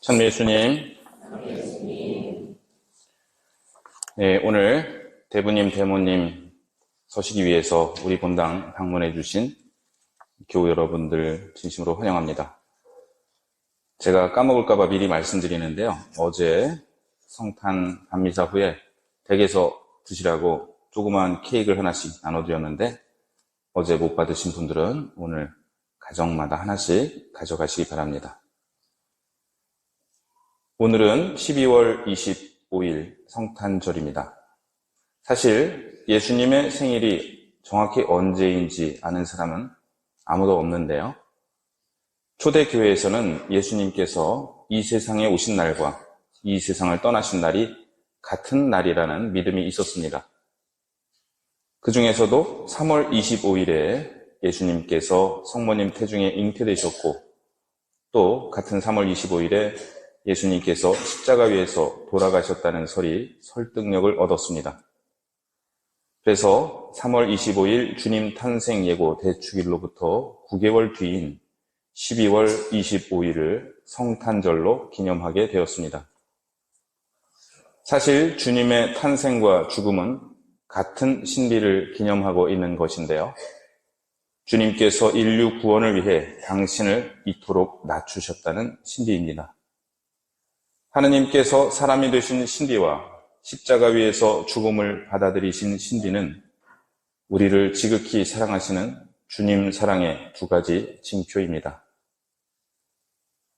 찬미 예수님, 네, 오늘 대부님, 대모님 서시기 위해서 우리 본당 방문해 주신 교우 여러분들 진심으로 환영합니다. 제가 까먹을까봐 미리 말씀드리는데요. 어제 성탄 밤미사 후에 댁에서 드시라고 조그만 케이크를 하나씩 나눠드렸는데 어제 못 받으신 분들은 오늘 가정마다 하나씩 가져가시기 바랍니다. 오늘은 12월 25일 성탄절입니다. 사실 예수님의 생일이 정확히 언제인지 아는 사람은 아무도 없는데요. 초대교회에서는 예수님께서 이 세상에 오신 날과 이 세상을 떠나신 날이 같은 날이라는 믿음이 있었습니다. 그 중에서도 3월 25일에 예수님께서 성모님 태중에 잉태되셨고 또 같은 3월 25일에 예수님께서 십자가 위에서 돌아가셨다는 설이 설득력을 얻었습니다. 그래서 3월 25일 주님 탄생 예고 대축일로부터 9개월 뒤인 12월 25일을 성탄절로 기념하게 되었습니다. 사실 주님의 탄생과 죽음은 같은 신비를 기념하고 있는 것인데요. 주님께서 인류 구원을 위해 당신을 이토록 낮추셨다는 신비입니다. 하느님께서 사람이 되신 신비와 십자가 위에서 죽음을 받아들이신 신비는 우리를 지극히 사랑하시는 주님 사랑의 두 가지 징표입니다.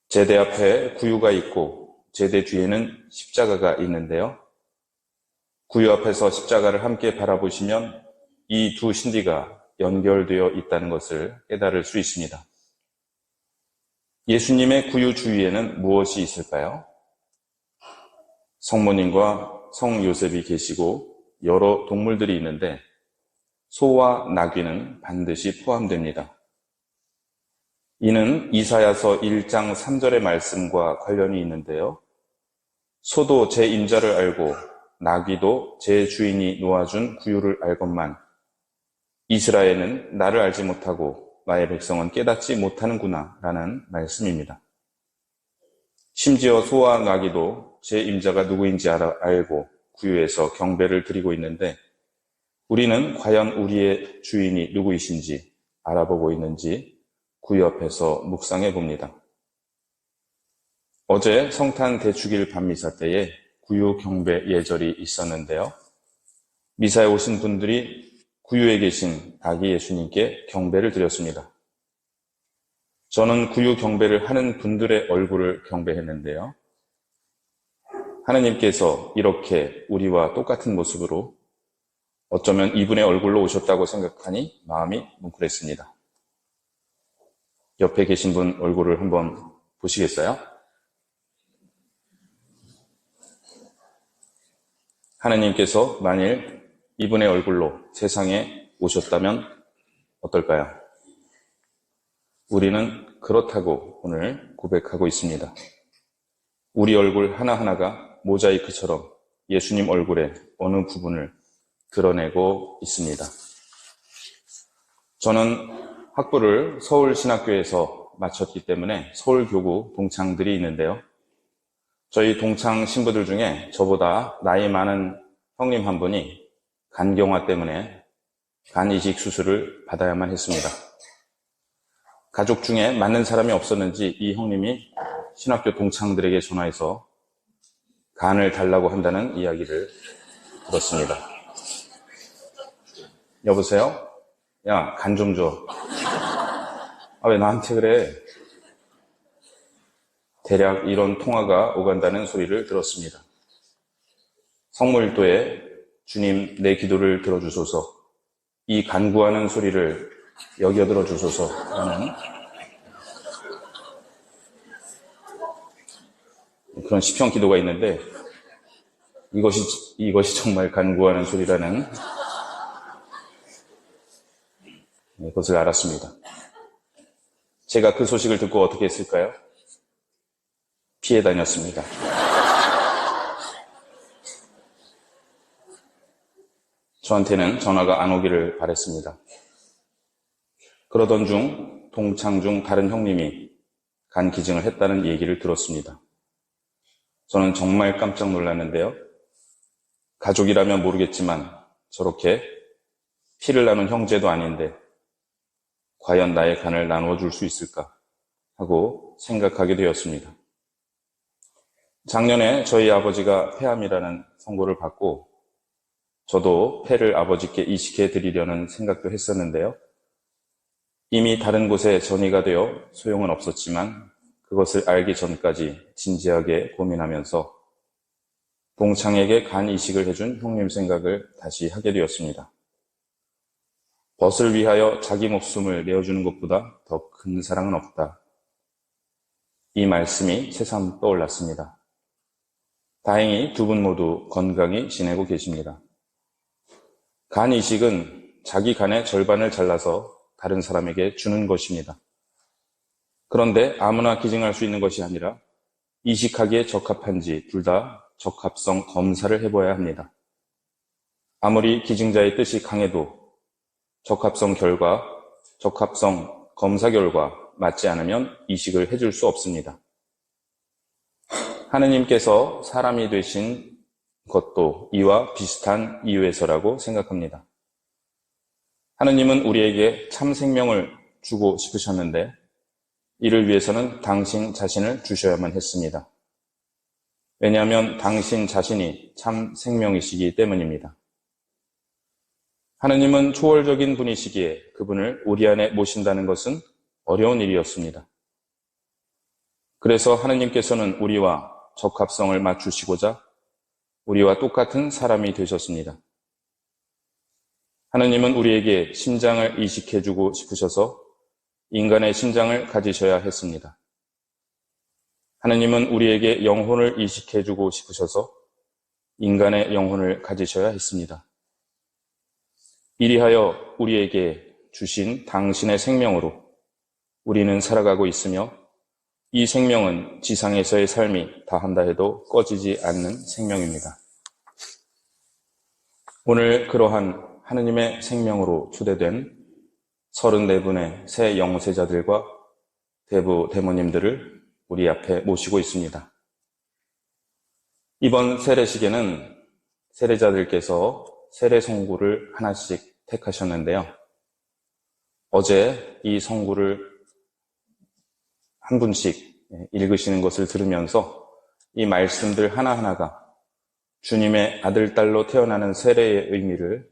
제대 앞에 구유가 있고 제대 뒤에는 십자가가 있는데요. 구유 앞에서 십자가를 함께 바라보시면 이 두 신비가 연결되어 있다는 것을 깨달을 수 있습니다. 예수님의 구유 주위에는 무엇이 있을까요? 성모님과 성 요셉이 계시고 여러 동물들이 있는데 소와 나귀는 반드시 포함됩니다. 이는 이사야서 1장 3절의 말씀과 관련이 있는데요. 소도 제 임자를 알고 나귀도 제 주인이 놓아준 구유를 알건만 이스라엘은 나를 알지 못하고 나의 백성은 깨닫지 못하는구나 라는 말씀입니다. 심지어 소와 나귀도 제 임자가 누구인지 알고 구유에서 경배를 드리고 있는데 우리는 과연 우리의 주인이 누구이신지 알아보고 있는지 구유 앞에서 묵상해 봅니다. 어제 성탄 대축일 밤미사 때에 구유 경배 예절이 있었는데요. 미사에 오신 분들이 구유에 계신 아기 예수님께 경배를 드렸습니다. 저는 구유 경배를 하는 분들의 얼굴을 경배했는데요. 하느님께서 이렇게 우리와 똑같은 모습으로 어쩌면 이분의 얼굴로 오셨다고 생각하니 마음이 뭉클했습니다. 옆에 계신 분 얼굴을 한번 보시겠어요? 하느님께서 만일 이분의 얼굴로 세상에 오셨다면 어떨까요? 우리는 그렇다고 오늘 고백하고 있습니다. 우리 얼굴 하나하나가 모자이크처럼 예수님 얼굴의 어느 부분을 드러내고 있습니다. 저는 학부를 서울신학교에서 마쳤기 때문에 서울교구 동창들이 있는데요. 저희 동창 신부들 중에 저보다 나이 많은 형님 한 분이 간경화 때문에 간 이식 수술을 받아야만 했습니다. 가족 중에 맞는 사람이 없었는지 이 형님이 신학교 동창들에게 전화해서 간을 달라고 한다는 이야기를 들었습니다. 여보세요? 야, 간 좀 줘. 아, 왜 나한테 그래? 대략 이런 통화가 오간다는 소리를 들었습니다. 성모일도에 주님 내 기도를 들어주소서, 이 간구하는 소리를 여겨 들어주소서라는 그런 시편 기도가 있는데 이것이 정말 간구하는 소리라는 것을 알았습니다. 제가 그 소식을 듣고 어떻게 했을까요? 피해 다녔습니다. 저한테는 전화가 안 오기를 바랬습니다. 그러던 중 동창 중 다른 형님이 간 기증을 했다는 얘기를 들었습니다. 저는 정말 깜짝 놀랐는데요. 가족이라면 모르겠지만 저렇게 피를 나눈 형제도 아닌데 과연 나의 간을 나누어 줄 수 있을까 하고 생각하게 되었습니다. 작년에 저희 아버지가 폐암이라는 선고를 받고 저도 폐를 아버지께 이식해 드리려는 생각도 했었는데요. 이미 다른 곳에 전이가 되어 소용은 없었지만 그것을 알기 전까지 진지하게 고민하면서 동창에게 간 이식을 해준 형님 생각을 다시 하게 되었습니다. 벗을 위하여 자기 목숨을 내어주는 것보다 더 큰 사랑은 없다. 이 말씀이 새삼 떠올랐습니다. 다행히 두 분 모두 건강히 지내고 계십니다. 간 이식은 자기 간의 절반을 잘라서 다른 사람에게 주는 것입니다. 그런데 아무나 기증할 수 있는 것이 아니라 이식하기에 적합한지 둘 다 적합성 검사를 해봐야 합니다. 아무리 기증자의 뜻이 강해도 적합성 검사 결과 맞지 않으면 이식을 해줄 수 없습니다. 하느님께서 사람이 되신 것도 이와 비슷한 이유에서라고 생각합니다. 하느님은 우리에게 참 생명을 주고 싶으셨는데 이를 위해서는 당신 자신을 주셔야만 했습니다. 왜냐하면 당신 자신이 참 생명이시기 때문입니다. 하느님은 초월적인 분이시기에 그분을 우리 안에 모신다는 것은 어려운 일이었습니다. 그래서 하느님께서는 우리와 적합성을 맞추시고자 우리와 똑같은 사람이 되셨습니다. 하느님은 우리에게 심장을 이식해주고 싶으셔서 인간의 심장을 가지셔야 했습니다. 하느님은 우리에게 영혼을 이식해주고 싶으셔서 인간의 영혼을 가지셔야 했습니다. 이리하여 우리에게 주신 당신의 생명으로 우리는 살아가고 있으며 이 생명은 지상에서의 삶이 다한다 해도 꺼지지 않는 생명입니다. 오늘 그러한 하느님의 생명으로 초대된 34분의 새 영세자들과 대부 대모님들을 우리 앞에 모시고 있습니다. 이번 세례식에는 세례자들께서 세례 성구를 하나씩 택하셨는데요. 어제 이 성구를 한 분씩 읽으시는 것을 들으면서 이 말씀들 하나하나가 주님의 아들, 딸로 태어나는 세례의 의미를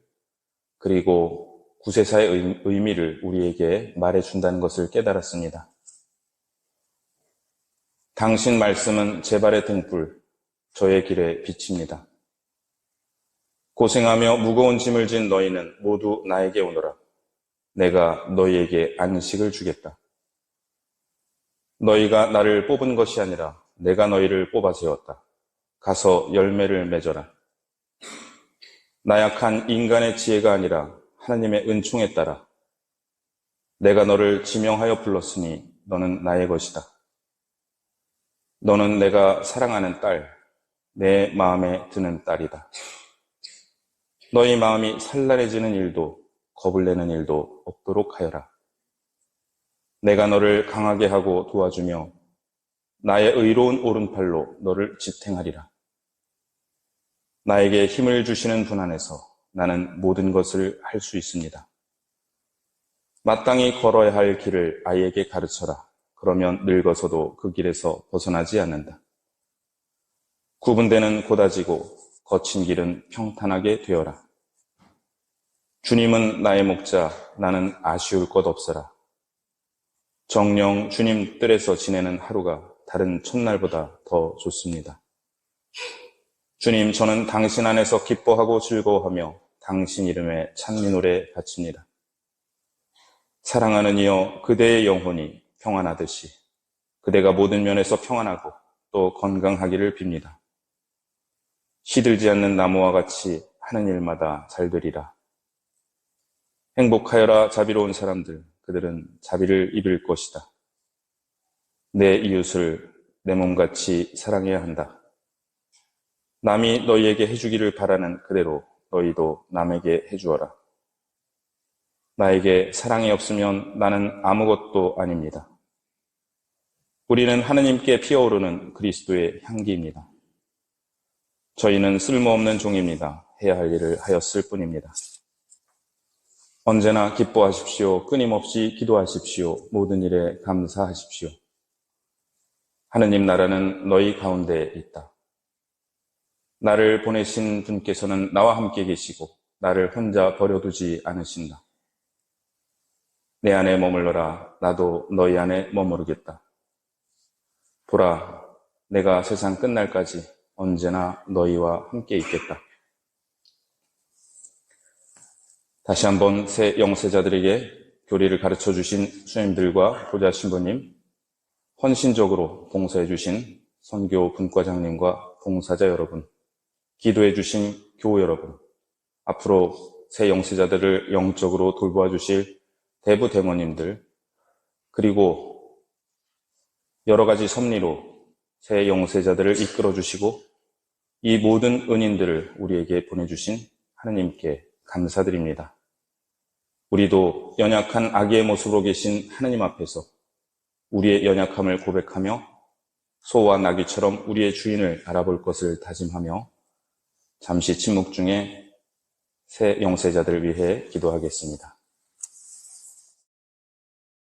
그리고 구세사의 의미를 우리에게 말해준다는 것을 깨달았습니다. 당신 말씀은 제 발의 등불, 저의 길의 빛입니다. 고생하며 무거운 짐을 진 너희는 모두 나에게 오너라. 내가 너희에게 안식을 주겠다. 너희가 나를 뽑은 것이 아니라 내가 너희를 뽑아 세웠다. 가서 열매를 맺어라. 나약한 인간의 지혜가 아니라 하나님의 은총에 따라 내가 너를 지명하여 불렀으니 너는 나의 것이다. 너는 내가 사랑하는 딸, 내 마음에 드는 딸이다. 너희 마음이 산란해지는 일도 겁을 내는 일도 없도록 하여라. 내가 너를 강하게 하고 도와주며 나의 의로운 오른팔로 너를 지탱하리라. 나에게 힘을 주시는 분 안에서 나는 모든 것을 할 수 있습니다. 마땅히 걸어야 할 길을 아이에게 가르쳐라. 그러면 늙어서도 그 길에서 벗어나지 않는다. 구분되는 고다지고 거친 길은 평탄하게 되어라. 주님은 나의 목자, 나는 아쉬울 것 없어라. 정녕 주님 뜰에서 지내는 하루가 다른 첫날보다 더 좋습니다. 주님, 저는 당신 안에서 기뻐하고 즐거워하며 당신 이름에 찬미 노래 바칩니다. 사랑하는 이여, 그대의 영혼이 평안하듯이 그대가 모든 면에서 평안하고 또 건강하기를 빕니다. 시들지 않는 나무와 같이 하는 일마다 잘 되리라. 행복하여라 자비로운 사람들, 그들은 자비를 입을 것이다. 내 이웃을 내 몸같이 사랑해야 한다. 남이 너희에게 해주기를 바라는 그대로 너희도 남에게 해주어라. 나에게 사랑이 없으면 나는 아무것도 아닙니다. 우리는 하느님께 피어오르는 그리스도의 향기입니다. 저희는 쓸모없는 종입니다. 해야 할 일을 하였을 뿐입니다. 언제나 기뻐하십시오. 끊임없이 기도하십시오. 모든 일에 감사하십시오. 하느님 나라는 너희 가운데 있다. 나를 보내신 분께서는 나와 함께 계시고 나를 혼자 버려두지 않으신다. 내 안에 머물러라. 나도 너희 안에 머무르겠다. 보라, 내가 세상 끝날까지 언제나 너희와 함께 있겠다. 다시 한번 새 영세자들에게 교리를 가르쳐 주신 수님들과 보좌 신부님, 헌신적으로 봉사해 주신 선교 분과장님과 봉사자 여러분, 기도해 주신 교우 여러분, 앞으로 새 영세자들을 영적으로 돌보아 주실 대부 대모님들, 그리고 여러 가지 섭리로 새 영세자들을 이끌어 주시고 이 모든 은인들을 우리에게 보내주신 하느님께 감사드립니다. 우리도 연약한 아기의 모습으로 계신 하느님 앞에서 우리의 연약함을 고백하며 소와 나귀처럼 우리의 주인을 알아볼 것을 다짐하며 잠시 침묵 중에 새 영세자들을 위해 기도하겠습니다.